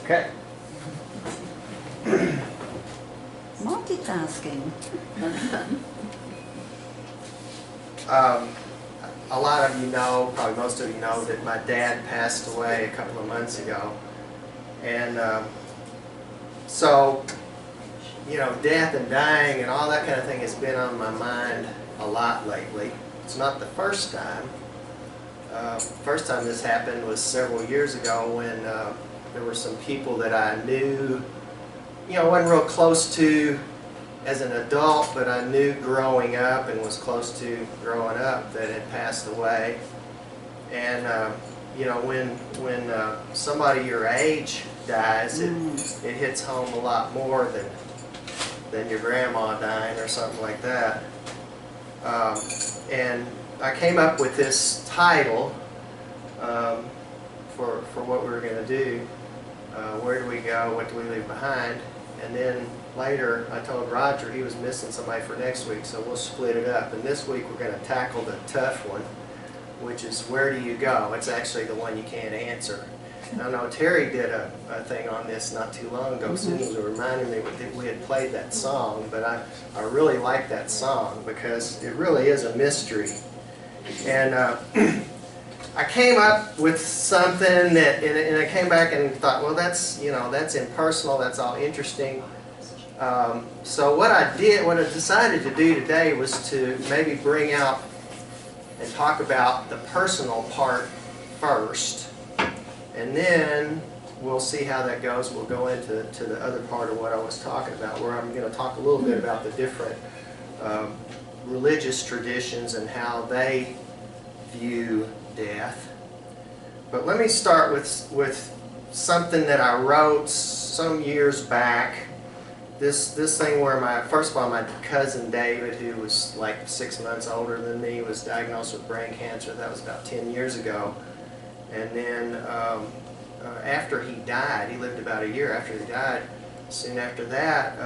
Okay. Multitasking. A lot of you know, probably most of you know, that my dad passed away a couple of months ago. And so, you know, death and dying and all that kind of thing has been on my mind a lot lately. It's not the first time. First time this happened was several years ago when there were some people that I knew, you know, wasn't real close to as an adult, but I knew growing up and was close to growing up, that had passed away. And you know, when somebody your age dies, it hits home a lot more than your grandma dying or something like that. And I came up with this title for what we were going to do. Where do we go? What do we leave behind? And then later I told Roger he was missing somebody for next week, so we'll split it up. And this week we're going to tackle the tough one, which is where do you go? It's actually the one you can't answer. And I know Terry did a thing on this not too long ago. Susan reminded me that we had played that song, but I really like that song because it really is a mystery. And I came up with something that, and I came back and thought, well, that's, you know, that's impersonal, that's all interesting. So what I decided to do today was to maybe bring out and talk about the personal part first, and then we'll see how that goes. We'll go into the other part of what I was talking about, where I'm going to talk a little bit about the different religious traditions and how they view death. But let me start with something that I wrote some years back. This thing where first of all, my cousin David, who was like 6 months older than me, was diagnosed with brain cancer. That was about 10 years ago. And then after he died, he lived about a year after he died. Soon after that,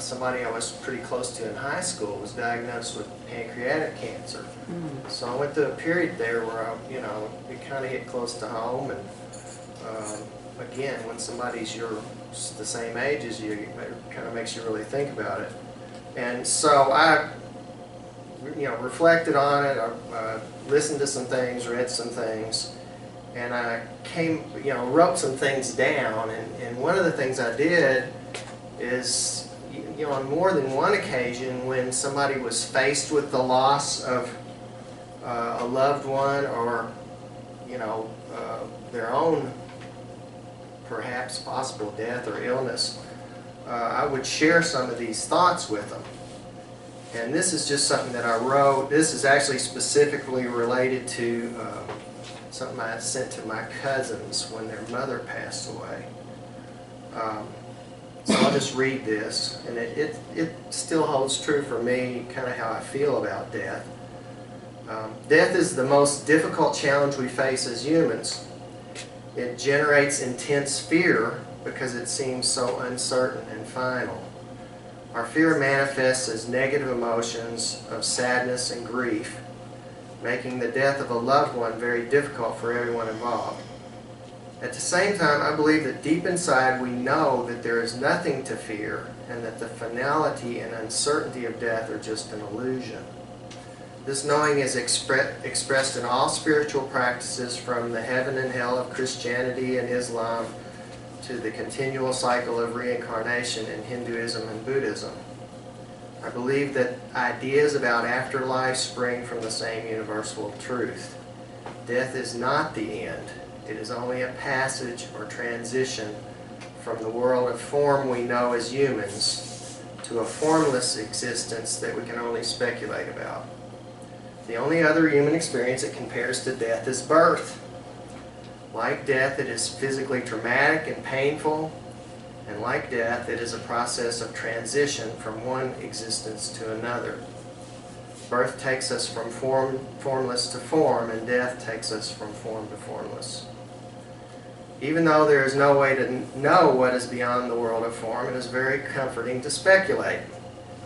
somebody I was pretty close to in high school was diagnosed with pancreatic cancer. So I went through a period there where you know, it kind of hit close to home. And again, when somebody's the same age as you, it kind of makes you really think about it. And so I, you know, reflected on it. I listened to some things, read some things. And I wrote some things down, and one of the things I did is, you know, on more than one occasion when somebody was faced with the loss of a loved one, or, you know, their own perhaps possible death or illness, I would share some of these thoughts with them. And this is just something that I wrote. This is actually specifically related to something I sent to my cousins when their mother passed away. So I'll just read this, and it still holds true for me, kind of how I feel about death. Death is the most difficult challenge we face as humans. It generates intense fear because it seems so uncertain and final. Our fear manifests as negative emotions of sadness and grief, making the death of a loved one very difficult for everyone involved. At the same time, I believe that deep inside we know that there is nothing to fear, and that the finality and uncertainty of death are just an illusion. This knowing is expressed in all spiritual practices, from the heaven and hell of Christianity and Islam to the continual cycle of reincarnation in Hinduism and Buddhism. I believe that ideas about afterlife spring from the same universal truth. Death is not the end. It is only a passage or transition from the world of form we know as humans to a formless existence that we can only speculate about. The only other human experience that compares to death is birth. Like death, it is physically traumatic and painful. And like death, it is a process of transition from one existence to another. Birth takes us from formless to form, and death takes us from form to formless. Even though there is no way to know what is beyond the world of form, it is very comforting to speculate.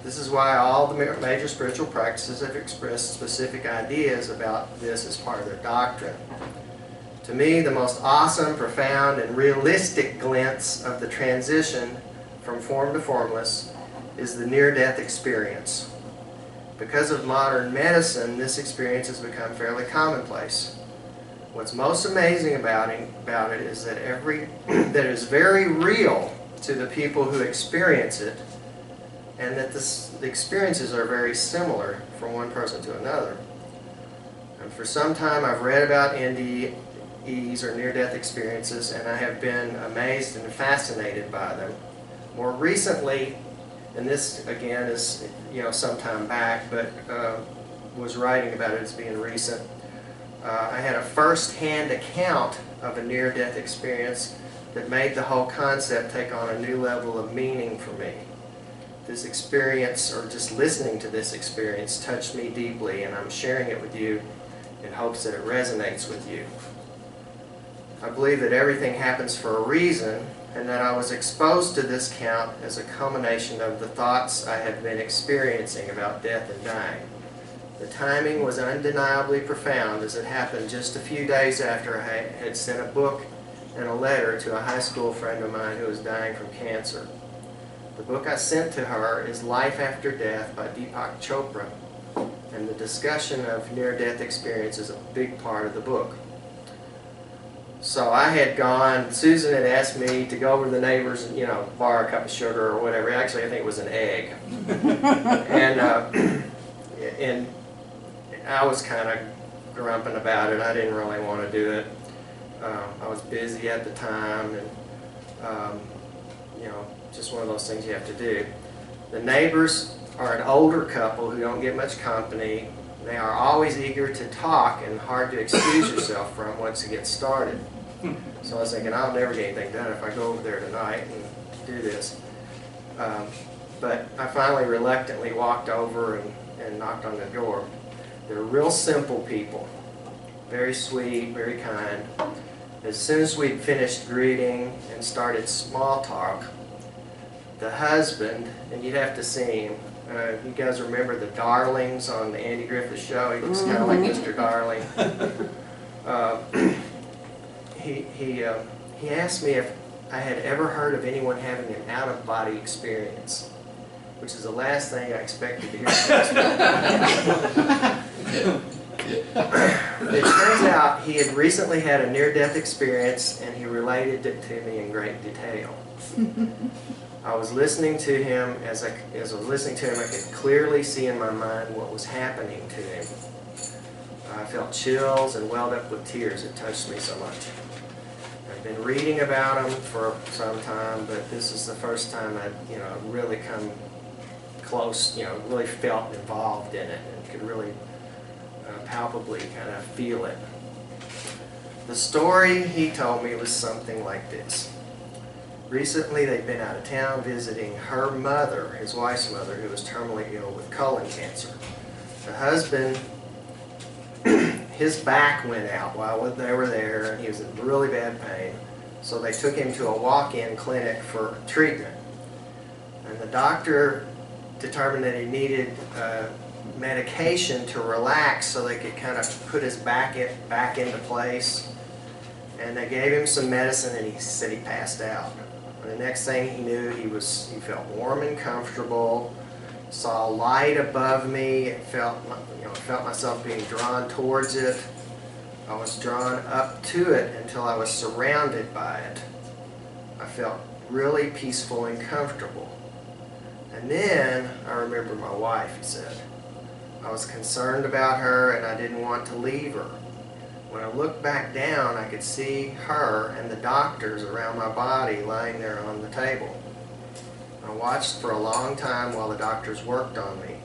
This is why all the major spiritual practices have expressed specific ideas about this as part of their doctrine. To To me, the most awesome, profound, and realistic glimpse of the transition from form to formless is the near-death experience. Because of modern medicine, this experience has become fairly commonplace. What's most amazing about it is that that is very real to the people who experience it, and that the experiences are very similar from one person to another. And for some time I've read about NDEs or near-death experiences, and I have been amazed and fascinated by them. More recently, and this again is some time back, but was writing about it as being recent, I had a first-hand account of a near-death experience that made the whole concept take on a new level of meaning for me. This experience, or just listening to this experience, touched me deeply, and I'm sharing it with you in hopes that it resonates with you. I believe that everything happens for a reason, and that I was exposed to this count as a culmination of the thoughts I had been experiencing about death and dying. The timing was undeniably profound, as it happened just a few days after I had sent a book and a letter to a high school friend of mine who was dying from cancer. The book I sent to her is Life After Death by Deepak Chopra, and the discussion of near-death experience is a big part of the book. So I had gone, Susan had asked me to go over to the neighbors and, borrow a cup of sugar or whatever. Actually, I think it was an egg. And I was kind of grumping about it. I didn't really want to do it. I was busy at the time, and just one of those things you have to do. The neighbors are an older couple who don't get much company. They are always eager to talk and hard to excuse yourself from once you get started. So I was thinking, I'll never get anything done if I go over there tonight and do this. But I finally reluctantly walked over and knocked on the door. They're real simple people, very sweet, very kind. As soon as we'd finished greeting and started small talk, the husband, and you'd have to see him, you guys remember the Darlings on the Andy Griffith Show? He looks kind of like Mr. Darling. He asked me if I had ever heard of anyone having an out-of-body experience, which is the last thing I expected to hear from It turns out he had recently had a near-death experience, and he related it to me in great detail. I was listening to him. As I was listening to him, I could clearly see in my mind what was happening to him. I felt chills and welled up with tears. It touched me so much. I've been reading about him for some time, but this is the first time I'd really come close, really felt involved in it and could really palpably kind of feel it. The story he told me was something like this. Recently they'd been out of town visiting her mother, his wife's mother, who was terminally ill with colon cancer. The husband, his back went out while they were there, and he was in really bad pain, so they took him to a walk-in clinic for treatment. And the doctor determined that he needed medication to relax so they could kind of put his back into place. And they gave him some medicine, and he said he passed out. And the next thing he knew, he felt warm and comfortable, saw light above me, felt myself being drawn towards it. I was drawn up to it until I was surrounded by it. I felt really peaceful and comfortable. And then I remember my wife, he said. I was concerned about her, and I didn't want to leave her. When I looked back down, I could see her and the doctors around my body lying there on the table. I watched for a long time while the doctors worked on me,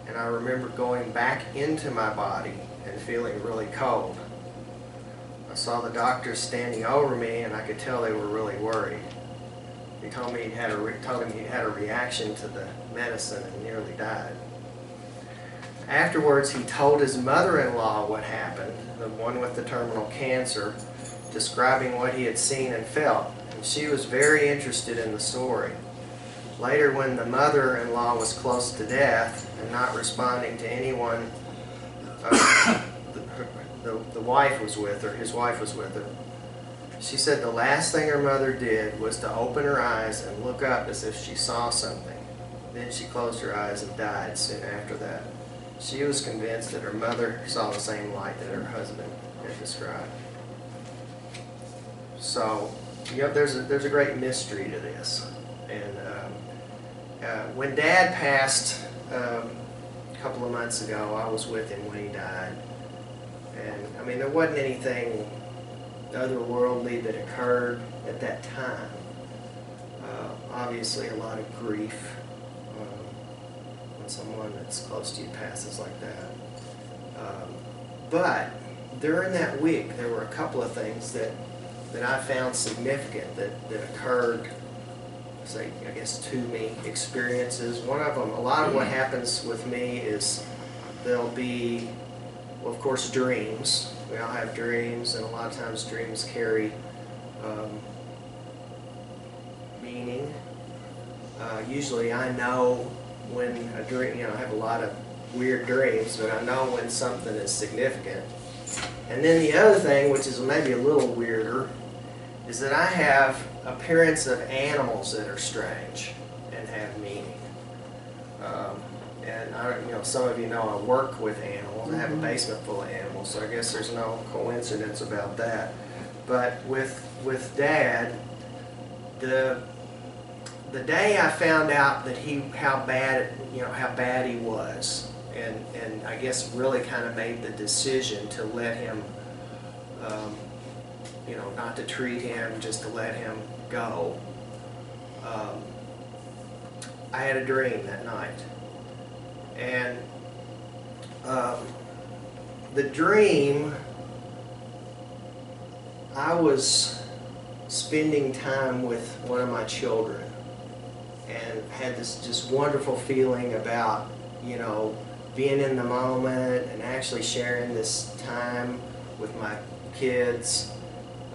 and I remember going back into my body and feeling really cold. I saw the doctors standing over me, and I could tell they were really worried. He told me told him he'd had a reaction to the medicine and nearly died. Afterwards, he told his mother-in-law what happened, the one with the terminal cancer, describing what he had seen and felt, and she was very interested in the story. Later, when the mother-in-law was close to death and not responding to anyone, the wife was with her, his wife was with her. She said the last thing her mother did was to open her eyes and look up as if she saw something. Then she closed her eyes and died soon after that. She was convinced that her mother saw the same light that her husband had described. So, there's a great mystery to this. And when Dad passed a couple of months ago, I was with him when he died. And I mean, there wasn't anything otherworldly that occurred at that time. Obviously, a lot of grief when someone that's close to you passes like that. But during that week, there were a couple of things that I found significant that occurred, say, I guess, to me, experiences. One of them, a lot of what happens with me is there'll be, well, of course, dreams. We all have dreams, and a lot of times dreams carry meaning. Usually I know when a dream, I have a lot of weird dreams, but I know when something is significant. And then the other thing, which is maybe a little weirder, is that I have appearance of animals that are strange and have meaning. And some of you know I work with animals. I have a basement full of animals, so I guess there's no coincidence about that. But with Dad, the day I found out that how bad he was, and I guess really kind of made the decision to let him, not to treat him, just to let him go. I had a dream that night. And the dream, I was spending time with one of my children and had this just wonderful feeling about, being in the moment and actually sharing this time with my kids.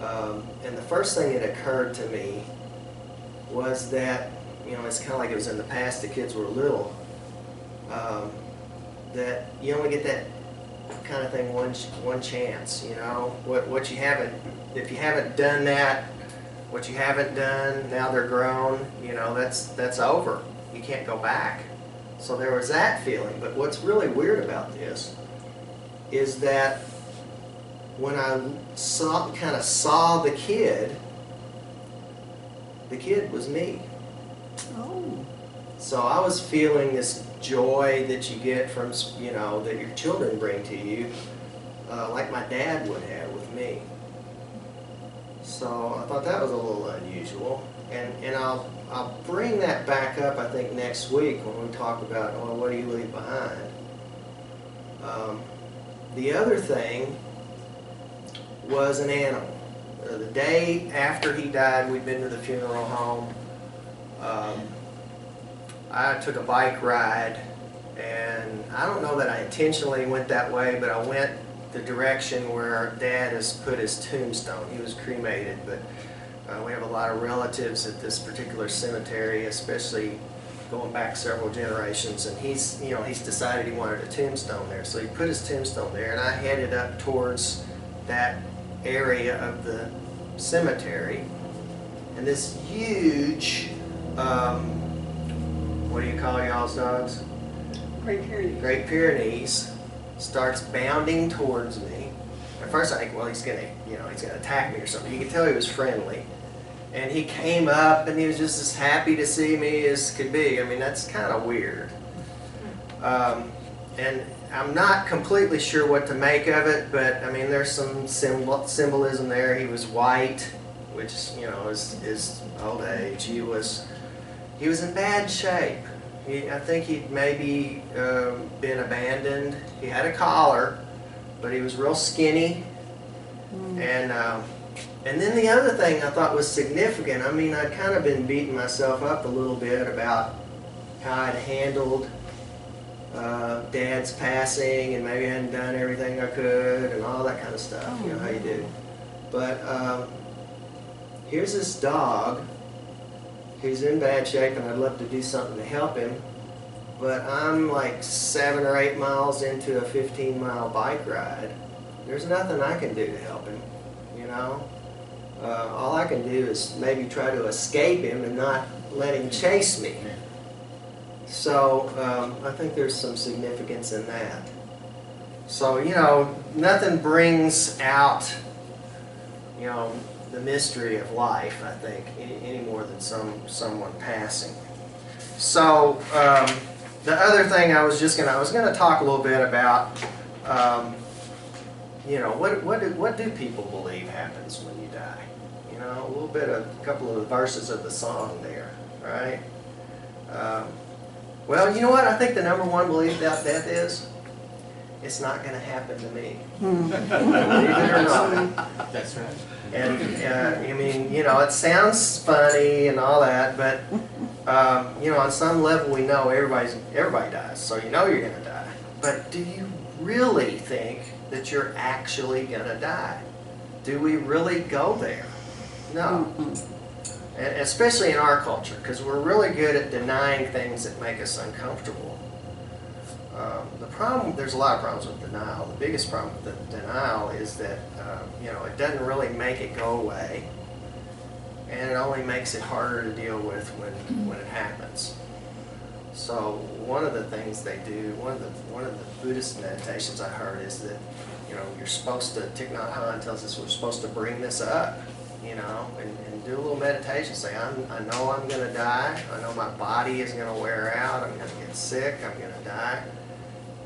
And the first thing that occurred to me was that, it's kind of like it was in the past, the kids were little, that you only get that kind of thing one chance, what you haven't, if you haven't done that, what you haven't done, now they're grown, that's over. You can't go back. So there was that feeling. But what's really weird about this is that when I kind of saw the kid was me. Oh. So I was feeling this joy that you get from, that your children bring to you, like my dad would have with me. So I thought that was a little unusual. And I'll bring that back up, I think, next week when we talk about, well, what do you leave behind? The other thing was an animal. The day after he died, we'd been to the funeral home. I took a bike ride, and I don't know that I intentionally went that way, but I went the direction where Dad has put his tombstone. He was cremated, but we have a lot of relatives at this particular cemetery, especially going back several generations, and he's decided he wanted a tombstone there. So he put his tombstone there, and I headed up towards that area of the cemetery, and this huge, what do you call y'all's dogs? Great Pyrenees. Great Pyrenees starts bounding towards me. At first I think, well, he's gonna attack me or something. You could tell he was friendly. And he came up and he was just as happy to see me as could be. I mean, that's kind of weird. And I'm not completely sure what to make of it, but I mean, there's some symbolism there. He was white, which, is old age. He was in bad shape. I think he'd maybe been abandoned. He had a collar, but he was real skinny. And then the other thing I thought was significant, I mean, I'd kind of been beating myself up a little bit about how I'd handled Dad's passing, and maybe I hadn't done everything I could, and all that kind of stuff, how you do. But here's this dog. He's in bad shape, and I'd love to do something to help him, but I'm like 7 or 8 miles into a 15-mile bike ride, there's nothing I can do to help him, you know. All I can do is maybe try to escape him and not let him chase me. So I think there's some significance in that. So, you know, nothing brings out, you know, the mystery of life, I think, any more than someone passing. So the other thing I was gonna talk a little bit about, you know, what do people believe happens when you die? You know, a couple of the verses of the song there, right? Well, you know what I think the number one belief about death is? It's not going to happen to me. Believe it or not. That's right. And I mean, you know, it sounds funny and all that, but you know, on some level we know everybody dies, so you know you're going to die. But do you really think that you're actually going to die? Do we really go there? No. And especially in our culture, because we're really good at denying things that make us uncomfortable. There's a lot of problems with denial. The biggest problem with denial is that you know, it doesn't really make it go away, and it only makes it harder to deal with when it happens. So one of the things they do, one of the Buddhist meditations I heard is that, you know, you're supposed to, Thich Nhat Hanh tells us we're supposed to bring this up, you know, and do a little meditation. Say, I know I'm going to die. I know my body is going to wear out. I'm going to get sick. I'm going to die.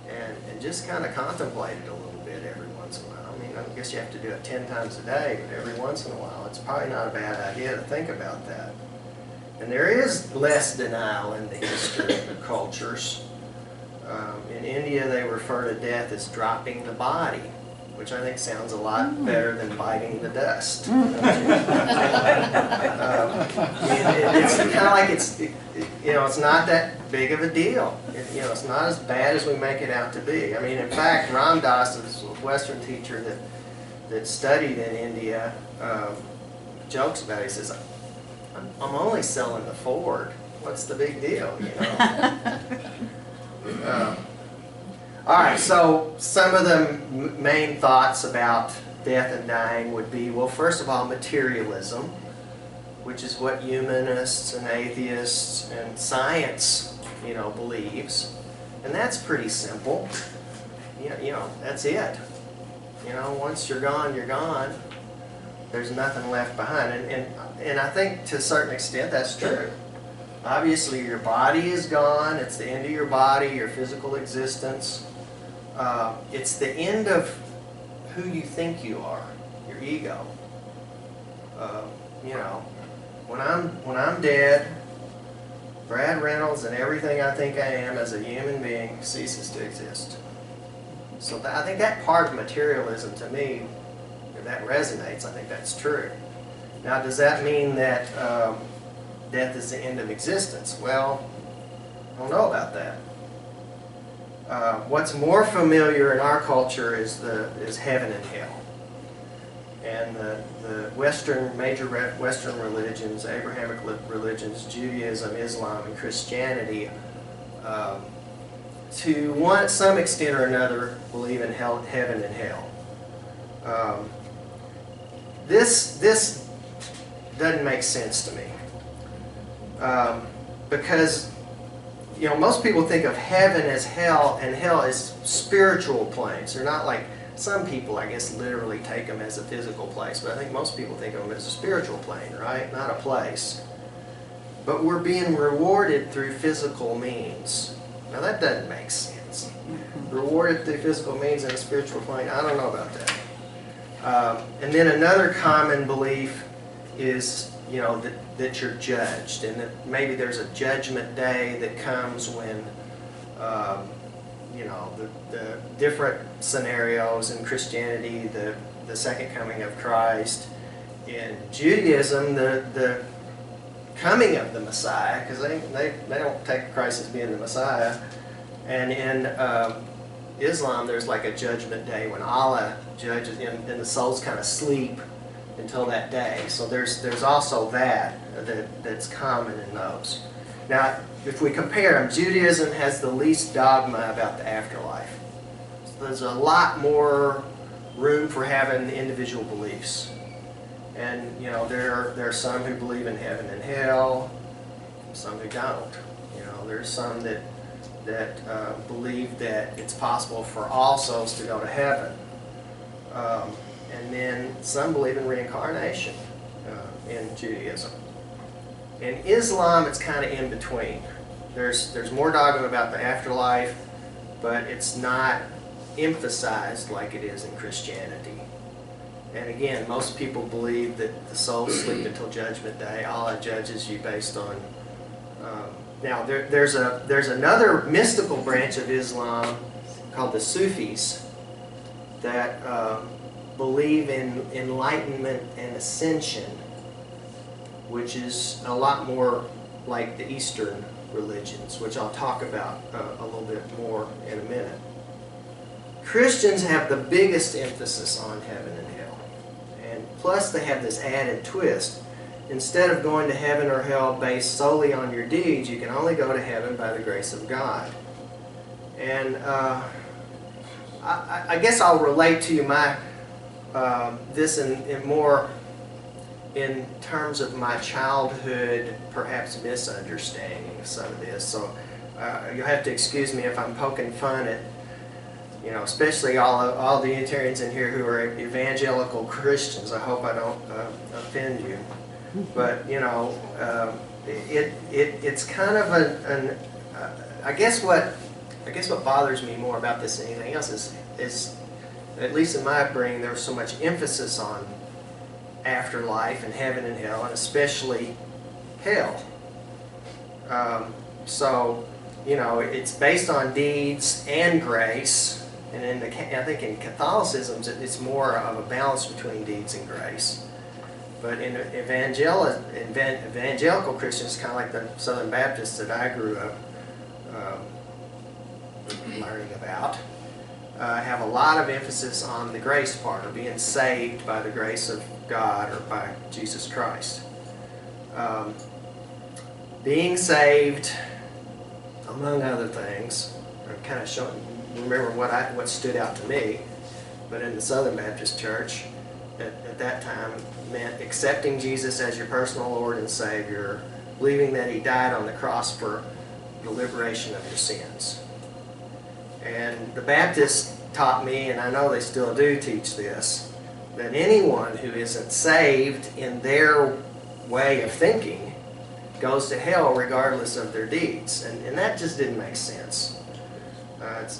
And just kind of contemplate it a little bit every once in a while. I mean, I guess you have to do it 10 times a day, but every once in a while, it's probably not a bad idea to think about that. And there is less denial in the history of the cultures. In India, they refer to death as dropping the body, which I think sounds a lot better than biting the dust. It's kind of like you know, it's not that big of a deal. You know, it's not as bad as we make it out to be. I mean, in fact, Ram Dass, a Western teacher that studied in India, jokes about it. He says, I'm only selling the Ford. What's the big deal, you know? All right, so some of the main thoughts about death and dying would be, well, first of all, materialism, which is what humanists and atheists and science, you know, believes. And that's pretty simple. You know, that's it. You know, once you're gone, you're gone. There's nothing left behind. And I think to a certain extent that's true. Obviously your body is gone. It's the end of your body, your physical existence. It's the end of who you think you are, your ego. You know, when I'm dead, Brad Reynolds and everything I think I am as a human being ceases to exist. So I think that part of materialism, to me, that resonates. I think that's true. Now, does that mean that death is the end of existence? Well, I don't know about that. What's more familiar in our culture is heaven and hell. And the major Western religions, Abrahamic religions, Judaism, Islam, and Christianity, to some extent or another, believe in heaven and hell. This doesn't make sense to me, because, you know, most people think of heaven as hell and hell as spiritual planes. They're not like, some people, I guess, literally take them as a physical place, but I think most people think of them as a spiritual plane, right? Not a place. But we're being rewarded through physical means. Now that doesn't make sense. Rewarded through physical means in a spiritual plane, I don't know about that. And then another common belief is, you know, that you're judged, and that maybe there's a judgment day that comes when, you know, the different scenarios in Christianity, the second coming of Christ. In Judaism, the coming of the Messiah, because they don't take Christ as being the Messiah. And in Islam, there's like a judgment day when Allah judges, and the souls kind of sleep until that day. So there's also that's common in those. Now, if we compare them, Judaism has the least dogma about the afterlife. So there's a lot more room for having individual beliefs. And you know, there are some who believe in heaven and hell, some who don't. You know, there's some that believe that it's possible for all souls to go to heaven. And then some believe in reincarnation in Judaism. In Islam, it's kind of in between. There's more dogma about the afterlife, but it's not emphasized like it is in Christianity. And again, most people believe that the souls sleep until Judgment Day. Allah judges you based on... now, there's another mystical branch of Islam called the Sufis that believe in enlightenment and ascension, which is a lot more like the Eastern religions, which I'll talk about a little bit more in a minute. Christians have the biggest emphasis on heaven and hell. And plus they have this added twist. Instead of going to heaven or hell based solely on your deeds, you can only go to heaven by the grace of God. And I guess I'll relate to you my this in more in terms of my childhood, perhaps misunderstanding of some of this. So you'll have to excuse me if I'm poking fun at, you know, especially all the Unitarians in here who are evangelical Christians. I hope I don't offend you. But you know, it's kind of I guess what bothers me more about this than anything else is at least in my upbringing, there was so much emphasis on afterlife and heaven and hell, and especially hell. So you know, it's based on deeds and grace, and I think in Catholicism it's more of a balance between deeds and grace. But in evangelical Christians, kind of like the Southern Baptists that I grew up learning about, have a lot of emphasis on the grace part, or being saved by the grace of God or by Jesus Christ. Being saved, among other things, I'm kind of remember what stood out to me, but in the Southern Baptist Church, at that time, meant accepting Jesus as your personal Lord and Savior, believing that He died on the cross for the liberation of your sins. And the Baptists taught me, and I know they still do teach this, that anyone who isn't saved in their way of thinking goes to hell regardless of their deeds. And that just didn't make sense.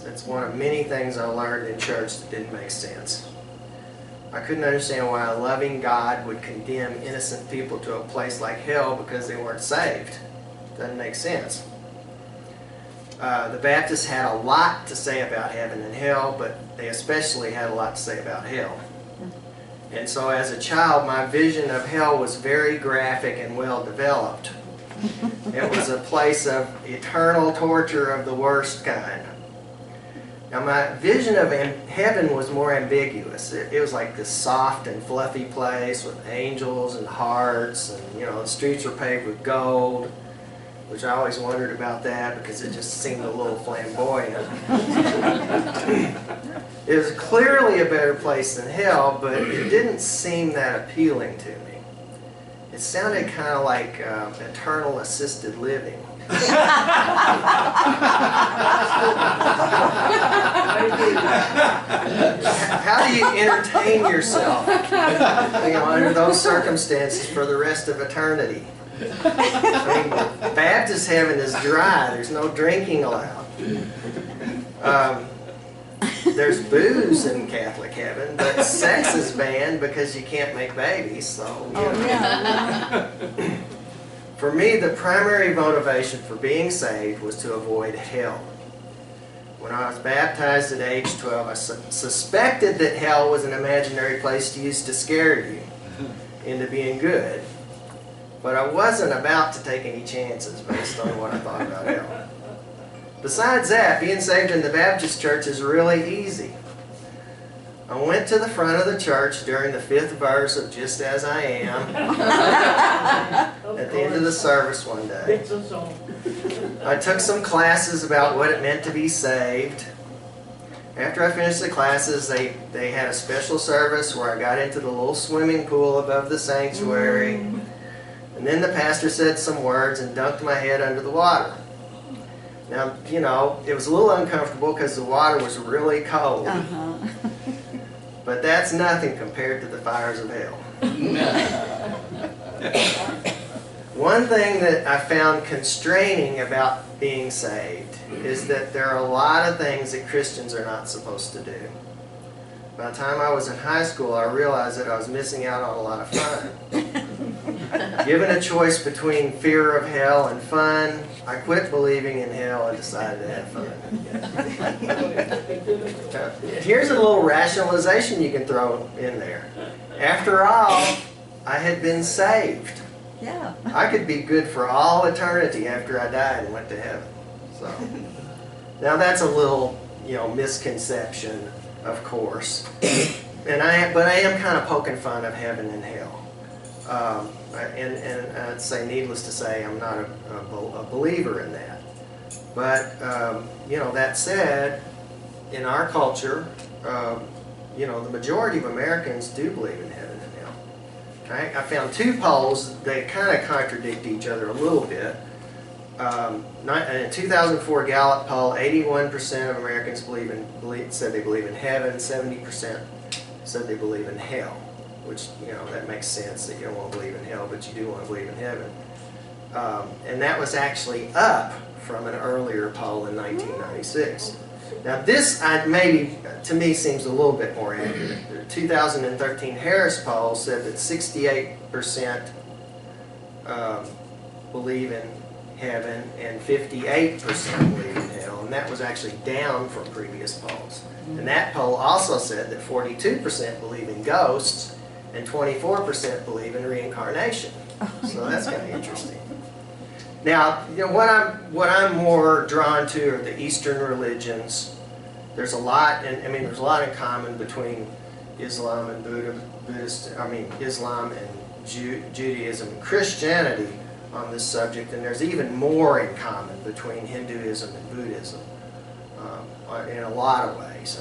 It's one of many things I learned in church that didn't make sense. I couldn't understand why a loving God would condemn innocent people to a place like hell because they weren't saved. Doesn't make sense. The Baptists had a lot to say about heaven and hell, but they especially had a lot to say about hell. And so as a child, my vision of hell was very graphic and well developed. It was a place of eternal torture of the worst kind. Now my vision of heaven was more ambiguous. It was like this soft and fluffy place with angels and hearts, and you know, the streets were paved with gold, which I always wondered about that because it just seemed a little flamboyant. It was clearly a better place than hell, but it didn't seem that appealing to me. It sounded kind of like eternal assisted living. How do you entertain yourself, you know, under those circumstances for the rest of eternity? I mean, Baptist heaven is dry. There's no drinking allowed. There's booze in Catholic heaven, but sex is banned because you can't make babies. So, you know. Yeah. For me, the primary motivation for being saved was to avoid hell. When I was baptized at age 12, I suspected that hell was an imaginary place used to scare you into being good. But I wasn't about to take any chances based on what I thought about hell. Besides that, being saved in the Baptist church is really easy. I went to the front of the church during the 5th verse of Just As I Am at the end of the service one day. I took some classes about what it meant to be saved. After I finished the classes, they had a special service where I got into the little swimming pool above the sanctuary. And then the pastor said some words and dunked my head under the water. Now, you know, it was a little uncomfortable because the water was really cold. But that's nothing compared to the fires of hell. One thing that I found constraining about being saved is that there are a lot of things that Christians are not supposed to do. By the time I was in high school, I realized that I was missing out on a lot of fun. Given a choice between fear of hell and fun, I quit believing in hell and decided to have fun. Here's a little rationalization you can throw in there. After all, I had been saved. Yeah. I could be good for all eternity after I died and went to heaven. So, now that's a little, misconception, of course. But I am kind of poking fun of heaven and hell. And I'd say, needless to say, I'm not a believer in that. But, that said, in our culture, the majority of Americans do believe in heaven and hell. I found two polls that kind of contradict each other a little bit. In a 2004 Gallup poll, 81% of Americans said they believe in heaven, 70% said they believe in hell. Which, that makes sense that you don't want to believe in hell, but you do want to believe in heaven. And that was actually up from an earlier poll in 1996. Now this maybe, to me, seems a little bit more accurate. The 2013 Harris poll said that 68% believe in heaven and 58% believe in hell, and that was actually down from previous polls. And that poll also said that 42% believe in ghosts and 24% believe in reincarnation. So that's kind of interesting. Now, what I'm more drawn to are the Eastern religions. There's a lot, there's a lot in common between Islam and Islam and Judaism and Christianity on this subject, and there's even more in common between Hinduism and Buddhism in a lot of ways.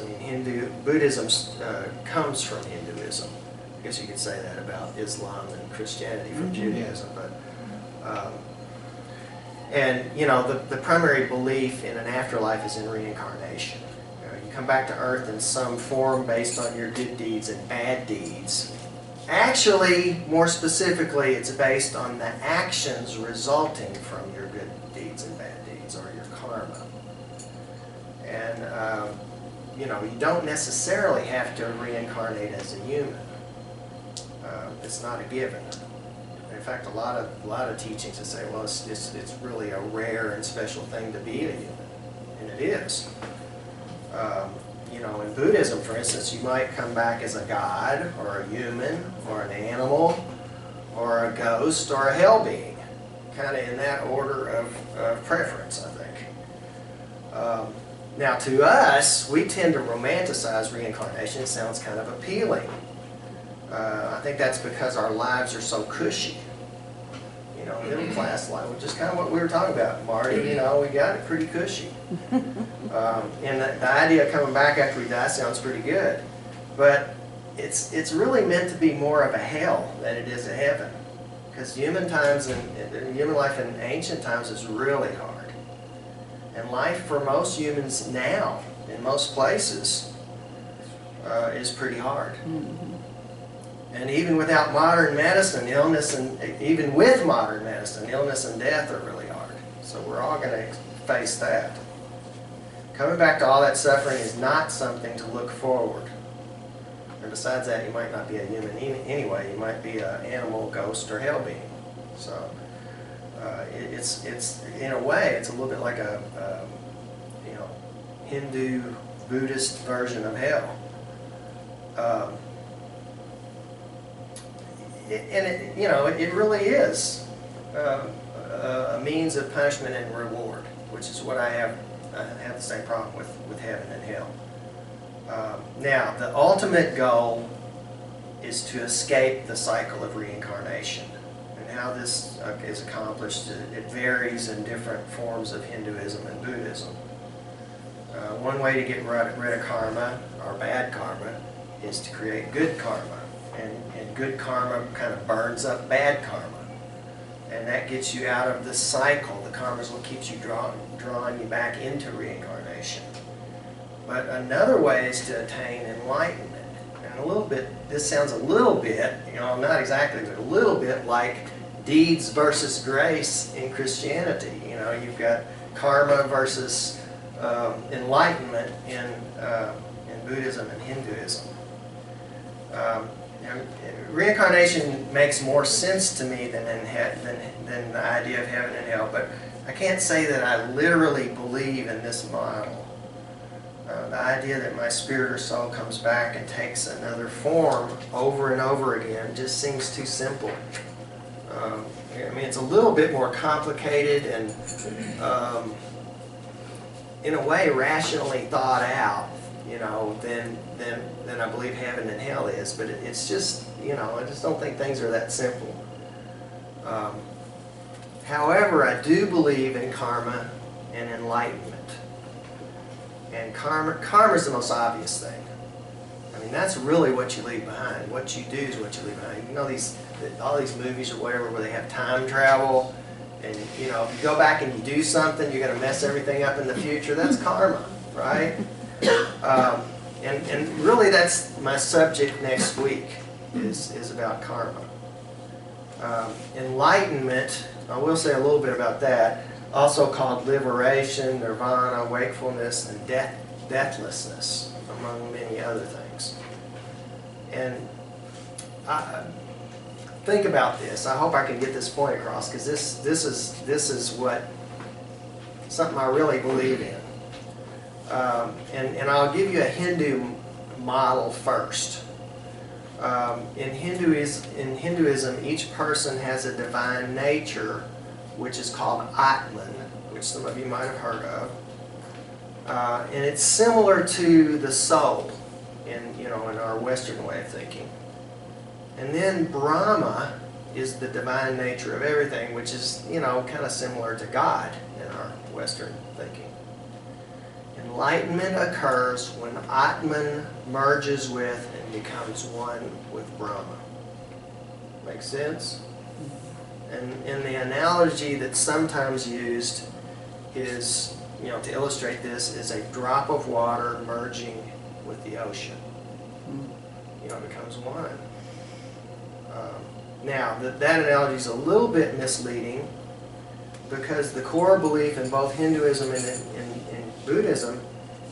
Buddhism comes from Hinduism. I guess you could say that about Islam and Christianity from Judaism, but the primary belief in an afterlife is in reincarnation. You come back to earth in some form based on your good deeds and bad deeds. Actually, more specifically, it's based on the actions resulting from your good deeds and bad deeds, or your karma. And, you don't necessarily have to reincarnate as a human. It's not a given. In fact, a lot of teachings that say, well, it's really a rare and special thing to be a human, and it is. In Buddhism, for instance, you might come back as a god, or a human, or an animal, or a ghost, or a hell being, kind of in that order of preference, I think. Now, to us, we tend to romanticize reincarnation. It sounds kind of appealing. I think that's because our lives are so cushy. Middle class life, which is kind of what we were talking about, Marty. We got it pretty cushy. And the idea of coming back after we die sounds pretty good. But it's really meant to be more of a hell than it is a heaven. Because human life in ancient times is really hard. And life for most humans now, in most places, is pretty hard. And even without modern medicine, even with modern medicine, illness and death are really hard. So we're all going to face that. Coming back to all that suffering is not something to look forward. And besides that, you might not be a human anyway. You might be an animal, ghost, or hell being. So it's in a way, it's a little bit like a Hindu, Buddhist version of hell. It really is a means of punishment and reward, which is what I have the same problem with heaven and hell. Now, the ultimate goal is to escape the cycle of reincarnation. And how this is accomplished, it varies in different forms of Hinduism and Buddhism. One way to get rid of karma, or bad karma, is to create good karma. And good karma kind of burns up bad karma. And that gets you out of the cycle. The karma is what keeps you drawing you back into reincarnation. But another way is to attain enlightenment. And a little bit, this sounds a little bit, not exactly, but a little bit like deeds versus grace in Christianity. You've got karma versus enlightenment in Buddhism and Hinduism. Reincarnation makes more sense to me than the idea of heaven and hell, but I can't say that I literally believe in this model. The idea that my spirit or soul comes back and takes another form over and over again just seems too simple. It's a little bit more complicated and, in a way, rationally thought out, than I believe heaven and hell is. But it's just, I just don't think things are that simple. However, I do believe in karma and enlightenment. And karma is the most obvious thing. That's really what you leave behind. What you do is what you leave behind. All these movies or whatever where they have time travel, and if you go back and you do something, you're going to mess everything up in the future. That's karma, right? And really, that's my subject next week is about karma. Enlightenment, I will say a little bit about that. Also called liberation, nirvana, wakefulness, and deathlessness, among many other things. And think about this. I hope I can get this point across, because this is what something I really believe in. And I'll give you a Hindu model first. In Hinduism, each person has a divine nature, which is called Atman, which some of you might have heard of. And it's similar to the soul in our Western way of thinking. And then Brahma is the divine nature of everything, which is, kind of similar to God in our Western thinking. Enlightenment occurs when Atman merges with and becomes one with Brahma. Make sense? And the analogy that's sometimes used is, to illustrate this, is a drop of water merging with the ocean. It becomes one. Now, that analogy is a little bit misleading, because the core belief in both Hinduism and Buddhism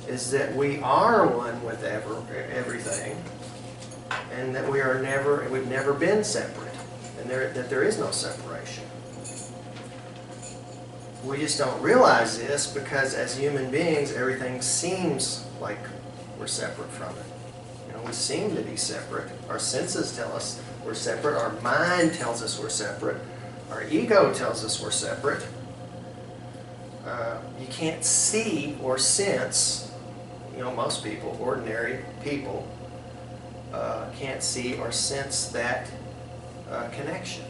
is that we are one with everything, and that we've never been separate, and that there is no separation. We just don't realize this because as human beings, everything seems like we're separate from it. We seem to be separate. Our senses tell us we're separate. Our mind tells us we're separate. Our ego tells us we're separate. You can't see or sense, most people, ordinary people, can't see or sense that connection.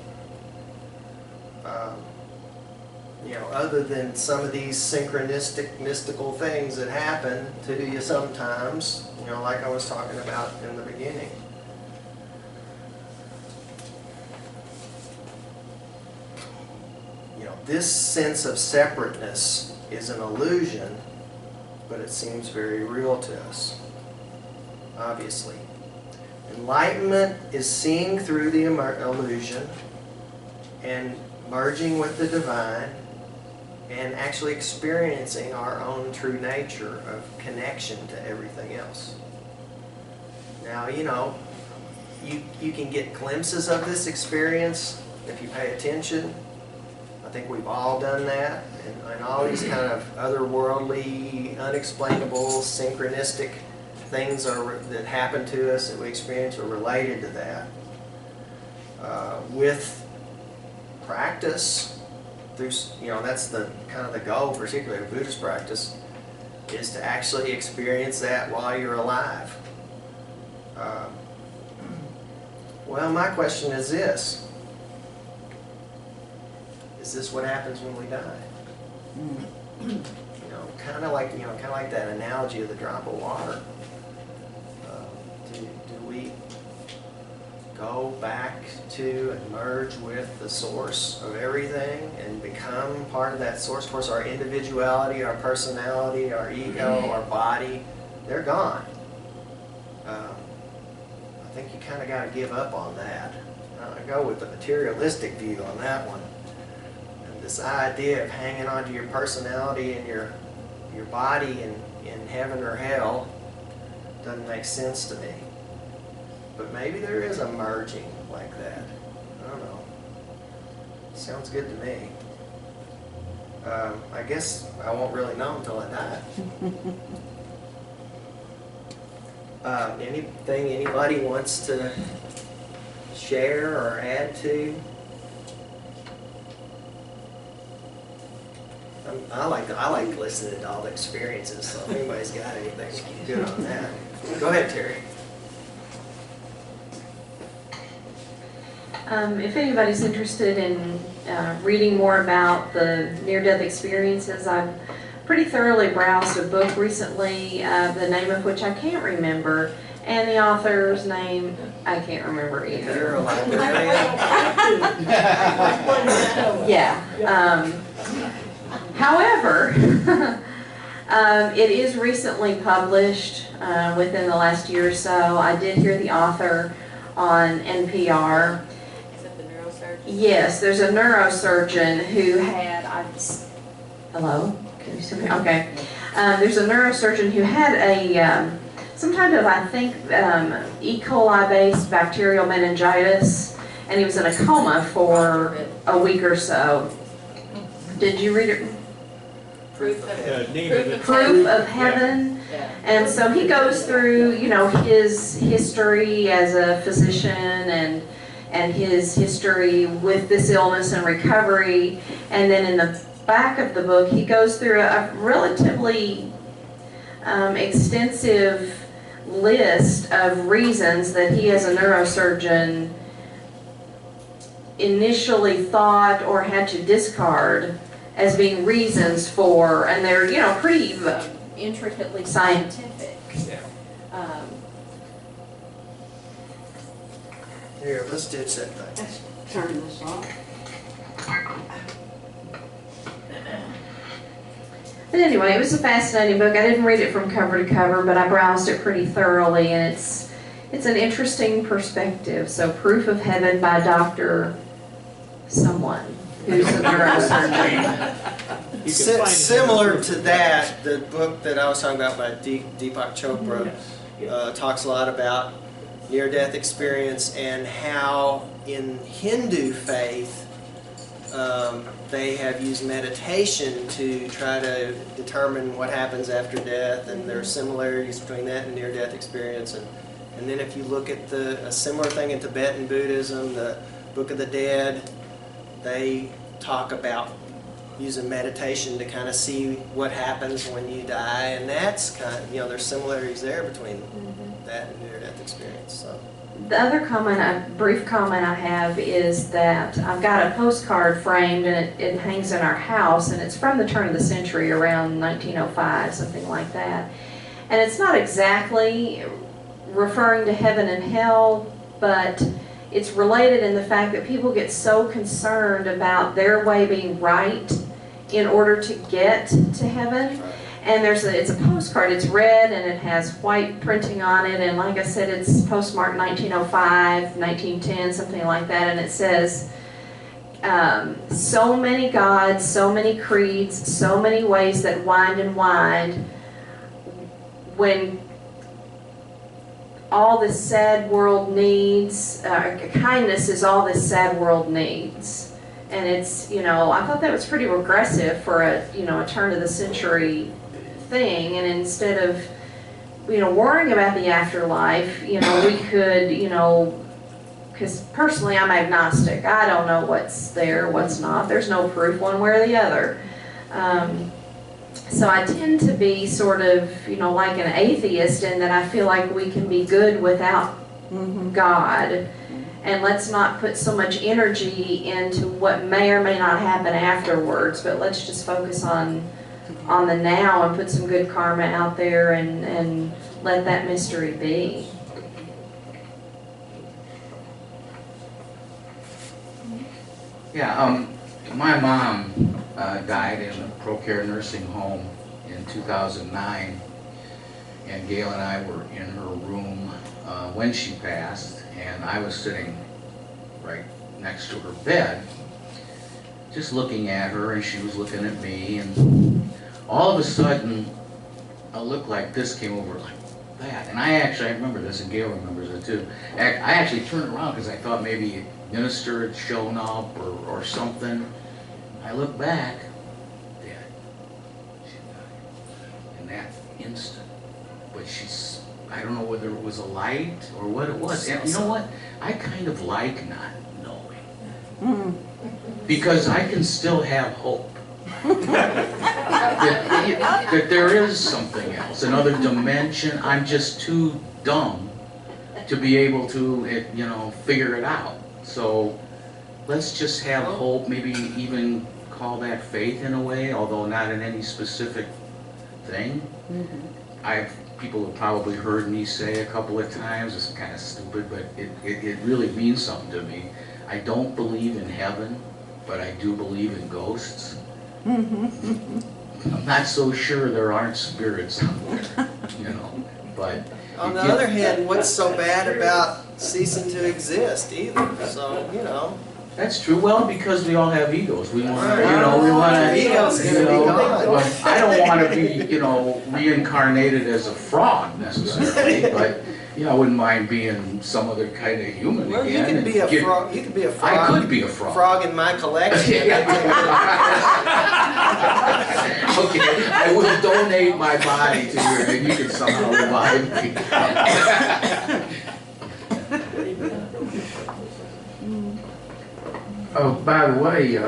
Other than some of these synchronistic, mystical things that happen to you sometimes, like I was talking about in the beginning. This sense of separateness is an illusion, but it seems very real to us, obviously. Enlightenment is seeing through the illusion and merging with the divine and actually experiencing our own true nature of connection to everything else. Now, you can get glimpses of this experience if you pay attention. I think we've all done that, and all these kind of otherworldly, unexplainable, synchronistic things that happen to us that we experience are related to that. With practice, that's the kind of the goal, particularly of Buddhist practice, is to actually experience that while you're alive. Well, my question is this. Is this what happens when we die? kind of like that analogy of the drop of water. Do we go back to and merge with the source of everything and become part of that source? Of course, our individuality, our personality, our ego, our body, they're gone. I think you kind of got to give up on that. I go with the materialistic view on that one. And this idea of hanging on to your personality and your body in heaven or hell doesn't make sense to me. But maybe there is a merging like that. I don't know. Sounds good to me. I guess I won't really know until I die. Anything anybody wants to share or add to? I like listening to all the experiences, so if anybody's got anything good on that. Go ahead, Terry. If anybody's interested in reading more about the near-death experiences, I've pretty thoroughly browsed a book recently, the name of which I can't remember, and the author's name I can't remember either. You're a librarian. Yeah. However, it is recently published within the last year or so. I did hear the author on NPR. Is it the neurosurgeon? Yes, there's a neurosurgeon who had, hello? Can you see me? Okay. There's a neurosurgeon who had a, some kind of, I think, E. coli-based bacterial meningitis, and he was in a coma for a week or so. Did you read it? Proof Proof of Heaven. Yeah. And so he goes through, his history as a physician and his history with this illness and recovery. And then in the back of the book, he goes through a relatively extensive list of reasons that he as a neurosurgeon initially thought or had to discard as being reasons for, and they're, pretty intricately scientific. Yeah. Here, let's ditch that thing. Let's turn this off. But anyway, it was a fascinating book. I didn't read it from cover to cover, but I browsed it pretty thoroughly, and it's an interesting perspective. So, Proof of Heaven by Dr. Someone who's a neurosurgeon. Similar to that, the book that I was talking about by Deepak Chopra talks a lot about near-death experience and how in Hindu faith they have used meditation to try to determine what happens after death, and there are similarities between that and near-death experience. And then if you look at a similar thing in Tibetan Buddhism, the Book of the Dead, they talk about using meditation to kind of see what happens when you die, and that's kind of, there's similarities there between that and near-death experience. So. The other comment, a brief comment I have is that I've got a postcard framed and it hangs in our house, and it's from the turn of the century, around 1905, something like that. And it's not exactly referring to heaven and hell, but it's related in the fact that people get so concerned about their way being right in order to get to heaven. And it's a postcard, it's red and it has white printing on it, and like I said, it's postmarked 1905, 1910, something like that, and it says, so many gods, so many creeds, so many ways that wind and wind, when all this sad world needs, kindness is all this sad world needs. And it's, I thought that was pretty regressive for a turn of the century thing. And instead of, worrying about the afterlife, we could, because personally I'm agnostic. I don't know what's there, what's not. There's no proof one way or the other. So I tend to be sort of, like an atheist in that I feel like we can be good without God. And let's not put so much energy into what may or may not happen afterwards, but let's just focus on on the now and put some good karma out there and let that mystery be. Yeah, my mom died in a ProCare nursing home in 2009, and Gail and I were in her room when she passed, and I was sitting right next to her bed, just looking at her, and she was looking at me, and all of a sudden, a look like this came over like that, and I remember this, and Gail remembers it too. I actually turned around because I thought maybe a minister had shown up or something. I looked back, dead. She died in that instant. But I don't know whether it was a light or what it was. And you know what? I kind of like not knowing. Because I can still have hope. that there is something else, another dimension. I'm just too dumb to be able to, figure it out. So let's just have hope, maybe even call that faith in a way, although not in any specific thing. People have probably heard me say a couple of times, it's kind of stupid, but it really means something to me. I don't believe in heaven, but I do believe in ghosts. I'm not so sure there aren't spirits out there, but... On the other hand, what's so bad about ceasing to exist either? So, That's true. Well, because we all have egos. We want to, Ego's gonna be gone. I don't want to be, reincarnated as a frog necessarily, but, I wouldn't mind being some other kind of human Well, again. you could be a frog. You could be a frog. I could be a frog. Frog in my collection. Okay, I will donate my body to you, and you can somehow revive me. Oh, by the way,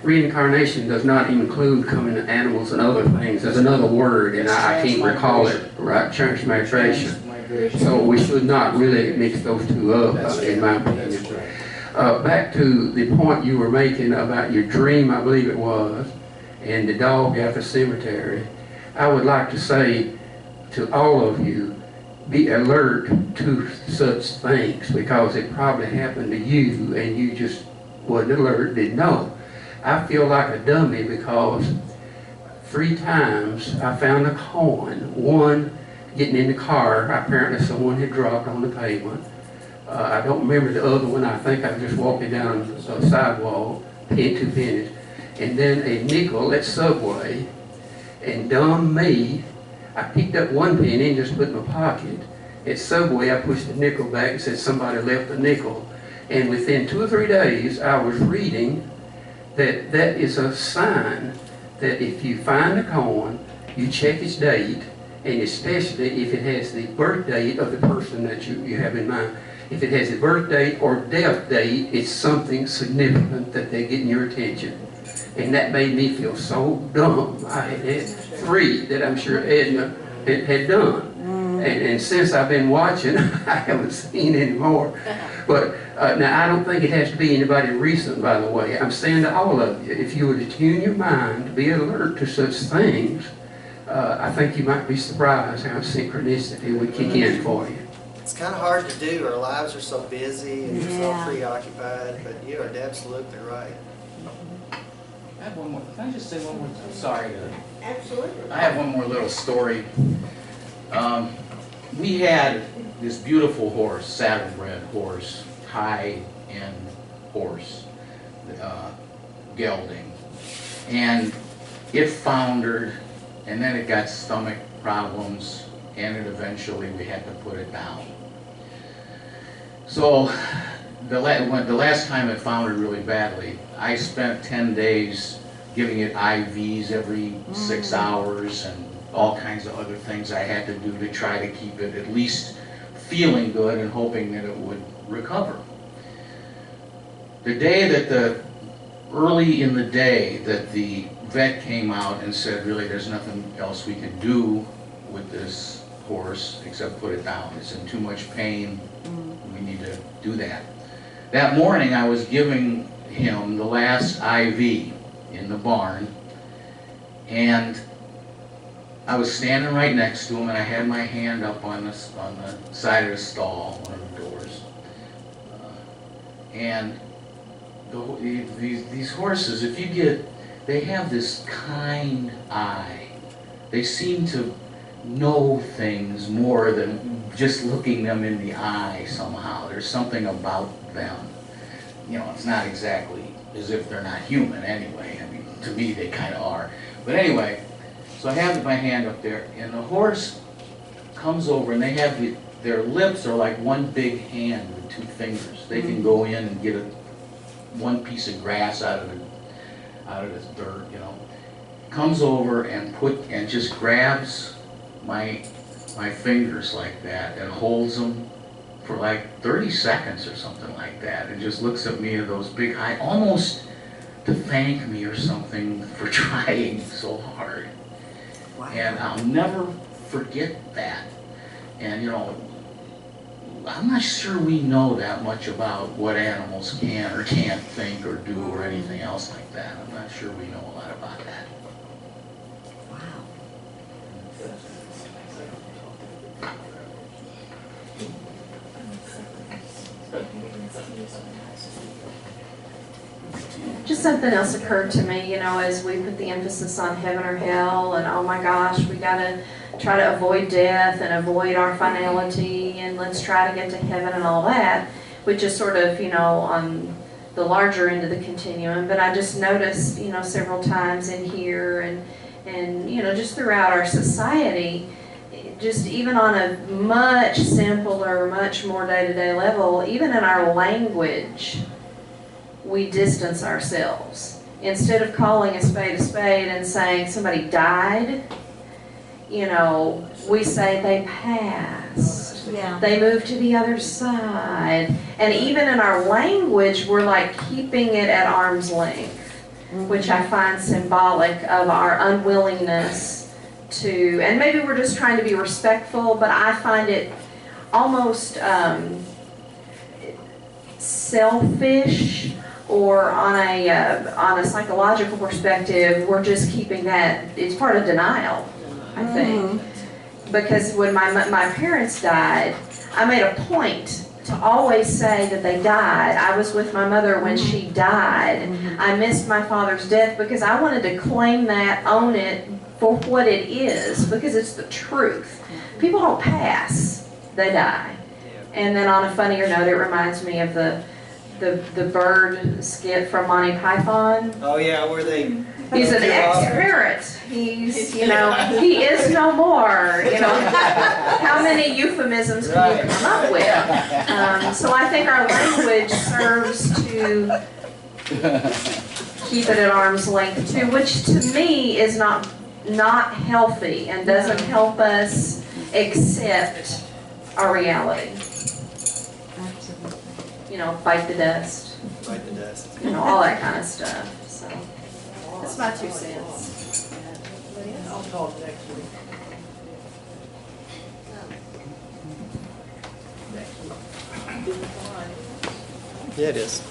reincarnation does not include coming to animals and other things. There's another word, and I can't recall it. Right, transmigration. So we should not really mix those two up, in my opinion. Back to the point you were making about your dream, I believe it was, and the dog at the cemetery. I would like to say to all of you, be alert to such things, because it probably happened to you and you just wasn't alert, didn't know. I feel like a dummy because 3 times I found a coin. One, getting in the car, apparently someone had dropped on the pavement. I don't remember the other one. I think I was just walking down the sidewalk, paying 2 pennies. And then a nickel at Subway, and dumb me, I picked up 1 penny and just put it in my pocket. At Subway, I pushed the nickel back and said somebody left a nickel. And within 2 or 3 days, I was reading that that is a sign that if you find a coin, you check its date, and especially if it has the birth date of the person that you have in mind. If it has a birth date or death date, it's something significant that they're getting your attention. And that made me feel so dumb. I had 3 that I'm sure Edna had done. And since I've been watching, I haven't seen any more. But now I don't think it has to be anybody recent, by the way. I'm saying to all of you, if you were to tune your mind to be alert to such things, I think you might be surprised how synchronicity would kick in for you. It's kind of hard to do. Our lives are so busy and we're so preoccupied, but you are absolutely right. I have one more. Can I just say one more? Sorry. Absolutely. I have one more little story. We had this beautiful horse, saddlebred horse, high-end horse, gelding, and it foundered, and then it got stomach problems, and eventually we had to put it down. So the last time it foundered really badly, I spent 10 days giving it IVs every 6 hours and all kinds of other things I had to do to try to keep it at least feeling good and hoping that it would recover. The day that early in the day that the vet came out and said, really there's nothing else we can do with this horse except put it down. It's in too much pain. We need to do that. That morning I was giving him the last IV in the barn, and I was standing right next to him, and I had my hand up on the side of the stall, one of the doors. And these horses, if you get, they have this kind eye. They seem to know things more than just looking them in the eye somehow. There's something about them. You know, it's not exactly as if they're not human anyway. I mean, to me they kind of are. But anyway, so I have my hand up there, and the horse comes over, and they have their lips are like one big hand with two fingers. They can go in and get one piece of grass out of this dirt, you know. Comes over and just grabs my fingers like that and holds them for like 30 seconds or something like that, and just looks at me with those big eyes, almost to thank me or something for trying so hard. Wow. And I'll never forget that. And you know, I'm not sure we know that much about what animals can or can't think or do or anything else like that. I'm not sure we know a lot about that. Wow. Just something else occurred to me, you know, as we put the emphasis on heaven or hell, and oh my gosh, we gotta try to avoid death and avoid our finality, and let's try to get to heaven and all that, which is sort of, you know, on the larger end of the continuum. But I just noticed, you know, several times in here and you know, just throughout our society, just even on a much simpler, much more day-to-day level, even in our language, we distance ourselves. Instead of calling a spade and saying somebody died, you know, we say they passed. Yeah. They moved to the other side. And even in our language, we're like keeping it at arm's length, which I find symbolic of our unwillingness to, and maybe we're just trying to be respectful, but I find it almost selfish, or on a psychological perspective, we're just keeping that, it's part of denial, I think. Because when my parents died, I made a point to always say that they died. I was with my mother when she died. I missed my father's death because I wanted to claim that, own it for what it is, because it's the truth. People don't pass, they die. And then on a funnier note, it reminds me of the bird skit from Monty Python. Oh yeah, where they... He's an ex-parent. He's, you know, he is no more. You know, how many euphemisms can you come up with? So I think our language serves to keep it at arm's length too, which to me is not healthy and doesn't help us accept our reality. Absolutely. You know, bite the dust. Bite the dust. You know, all that kind of stuff. So that's my 2 cents. I'll talk next week. Yeah, it is.